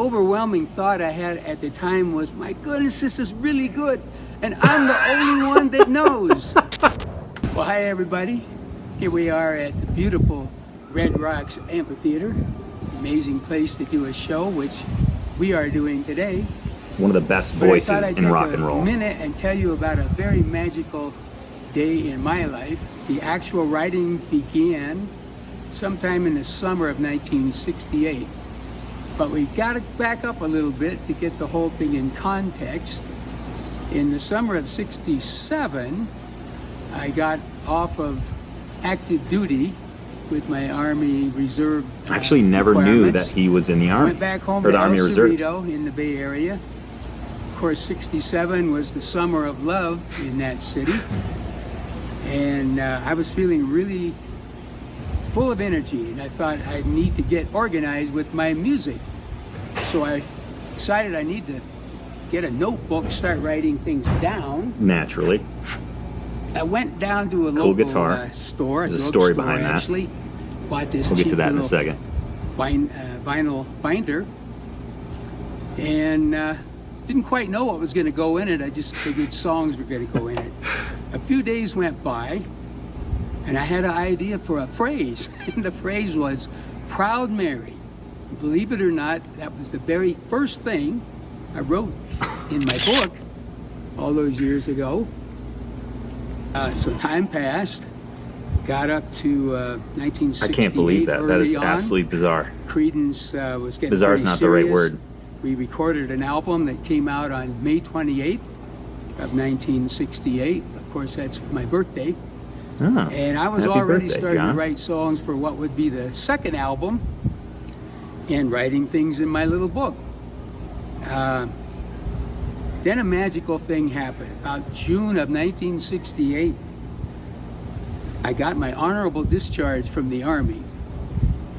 overwhelming thought I had at the time was, my goodness, this is really good, and I'm the only one that knows. Well, hi everybody. Here we are at the beautiful Red Rocks Amphitheater. Amazing place to do a show, which we are doing today. One of the best voices in rock and roll. I'd take a minute and tell you about a very magical day in my life. The actual writing began sometime in the summer of 1968. But we've got to back up a little bit to get the whole thing in context. In the summer of 67, I got off of active duty with my Army Reserve. I actually never knew that he was in the Army. Went back home or to the Army El Reserves. Cerrito in the Bay Area. Of course, 67 was the summer of love in that city. And I was feeling really full of energy, and I thought I need to get organized with my music. So I decided I need to get a notebook, start writing things down. Naturally. I went down to a Cool local guitar. Store. There's a story drugstore, behind that. Actually, bought this We'll get to cheap that in a little second. Vinyl binder, and didn't quite know what was going to go in it. I just figured songs were going to go in it. A few days went by, and I had an idea for a phrase, and the phrase was "Proud Mary." Believe it or not, that was the very first thing I wrote in my book all those years ago. So time passed, got up to 1968. I can't believe that. That is early on. absolutely bizarre. Creedence was getting Bizarre is pretty not the right serious. word. We recorded an album that came out on May 28th of 1968. Of course, that's my birthday. Oh, And I was happy already birthday, starting John. to write songs for what would be the second album and writing things in my little book. Then a magical thing happened. About June of 1968, I got my honorable discharge from the Army.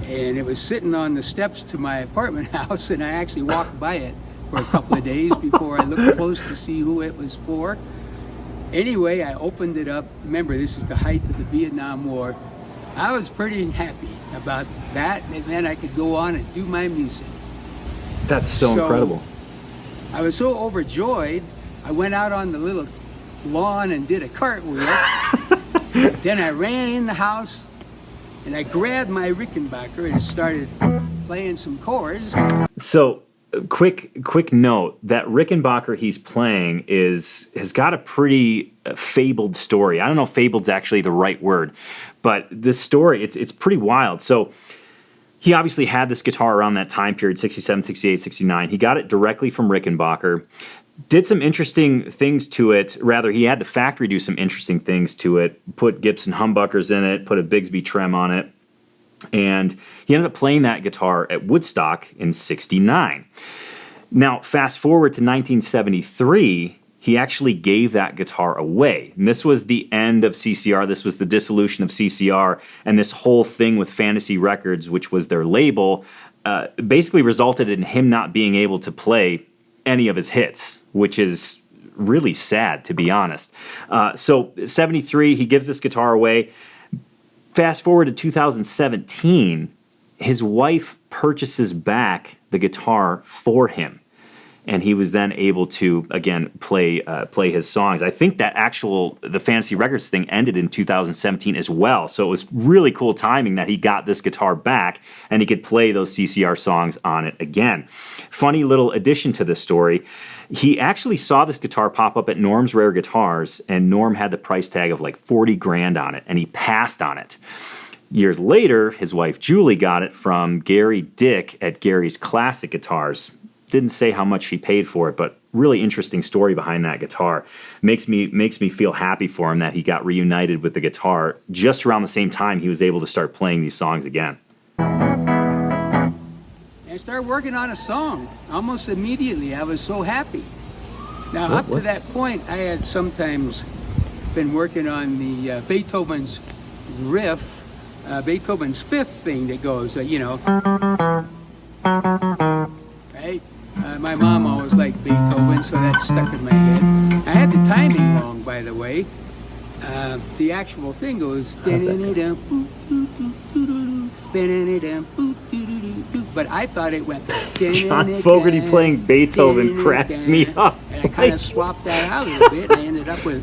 And it was sitting on the steps to my apartment house, and I actually walked by it for a couple of days before I looked close to see who it was for. Anyway, I opened it up. Remember, this is the height of the Vietnam War. I was pretty happy about that, and then I could go on and do my music. That's so incredible. I was so overjoyed, I went out on the little lawn and did a cartwheel. Then I ran in the house, and I grabbed my Rickenbacker and started playing some chords. So, quick note, that Rickenbacker he's playing has got a pretty fabled story. I don't know if fabled's actually the right word, but this story, it's pretty wild. So, he obviously had this guitar around that time period, 67, 68, 69. He got it directly from Rickenbacker, did some interesting things to it. Rather, he had the factory do some interesting things to it, put Gibson humbuckers in it, put a Bigsby trem on it, and he ended up playing that guitar at Woodstock in 69. Now, fast forward to 1973, he actually gave that guitar away. And this was the end of CCR. This was the dissolution of CCR. And this whole thing with Fantasy Records, which was their label, basically resulted in him not being able to play any of his hits, which is really sad, to be honest. So 73, he gives this guitar away. Fast forward to 2017, his wife purchases back the guitar for him. And he was then able to, again, play his songs. I think that the Fantasy Records thing ended in 2017 as well. So it was really cool timing that he got this guitar back and he could play those CCR songs on it again. Funny little addition to this story. He actually saw this guitar pop up at Norm's Rare Guitars, and Norm had the price tag of like 40 grand on it, and he passed on it. Years later, his wife Julie got it from Gary Dick at Gary's Classic Guitars. Didn't say how much she paid for it, but really interesting story behind that guitar. Makes me feel happy for him that he got reunited with the guitar just around the same time he was able to start playing these songs again. And I started working on a song almost immediately. I was so happy. Now, up to that point, I had sometimes been working on the Beethoven's riff, Beethoven's fifth thing that goes, right? My mom always liked Beethoven, so that stuck in my head. I had the timing wrong, by the way. The actual thing goes... but I thought it went. John Fogerty playing Beethoven cracks me up. And I kind of swapped that out a little bit, and I ended up with.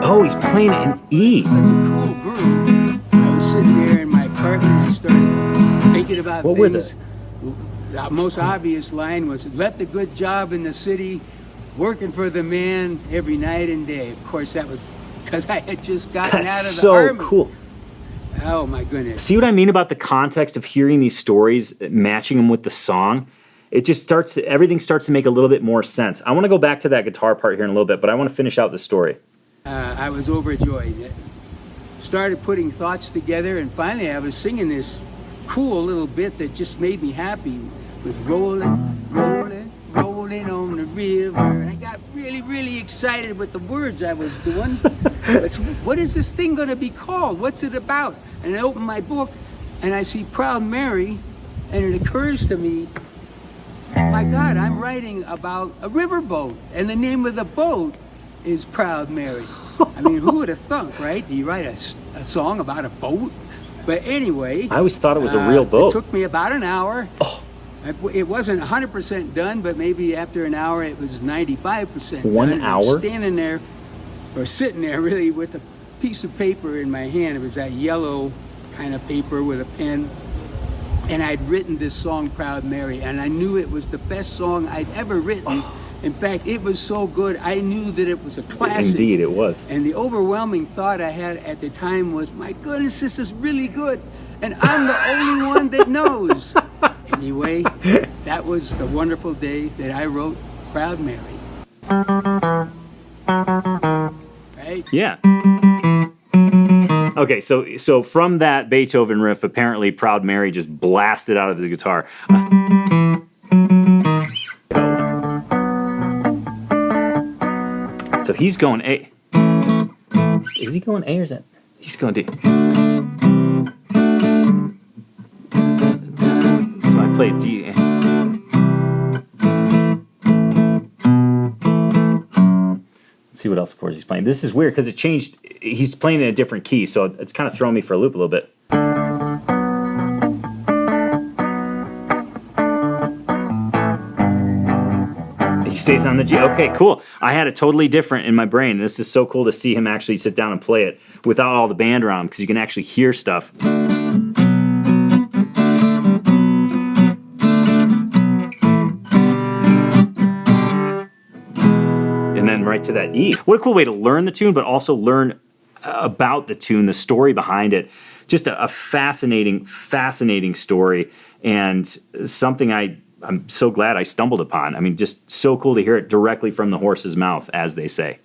Oh, he's playing it in E. Such a cool groove. I was sitting there in my apartment, and I started thinking about What were things. The most obvious line was, "Left a good job in the city, working for the man every night and day." Of course, that was because I had just gotten out of That's the so army. cool. Oh my goodness! See what I mean about the context of hearing these stories, matching them with the song? It just starts to, everything starts to make a little bit more sense. I want to go back to that guitar part here in a little bit, but I want to finish out the story. I was overjoyed. Started putting thoughts together, and finally I was singing this cool little bit that just made me happy with rolling, rolling, rolling on the river. And I got really, really excited with the words I was doing. What is this thing going to be called? What's it about? And I open my book, and I see Proud Mary, and it occurs to me, my God, I'm writing about a riverboat, and the name of the boat is Proud Mary. I mean, who would have thunk, right? Do you write a song about a boat? But anyway, I always thought it was a real boat. It took me about an hour. Oh. It wasn't 100% done, but maybe after an hour it was 95% done. 1 hour? Standing there, or sitting there really, with a piece of paper in my hand. It was that yellow kind of paper with a pen. And I'd written this song, Proud Mary, and I knew it was the best song I'd ever written. In fact, it was so good, I knew that it was a classic. Indeed, it was. And the overwhelming thought I had at the time was, my goodness, this is really good. And I'm the only one that knows. Anyway, that was the wonderful day that I wrote Proud Mary. Right? Yeah. Okay, so from that Beethoven riff, apparently Proud Mary just blasted out of the guitar. So he's going A. Is he going A or is that? He's going D. So I play D. Let's see what else chords he's playing. This is weird because it changed. He's playing in a different key, so it's kind of throwing me for a loop a little bit. He stays on the G. Okay, cool. I had it totally different in my brain. This is so cool to see him actually sit down and play it without all the band around him, because you can actually hear stuff. And then right to that E. What a cool way to learn the tune, but also learn about the tune, the story behind it. Just a fascinating, fascinating story, and something I'm so glad I stumbled upon. I mean, just so cool to hear it directly from the horse's mouth, as they say.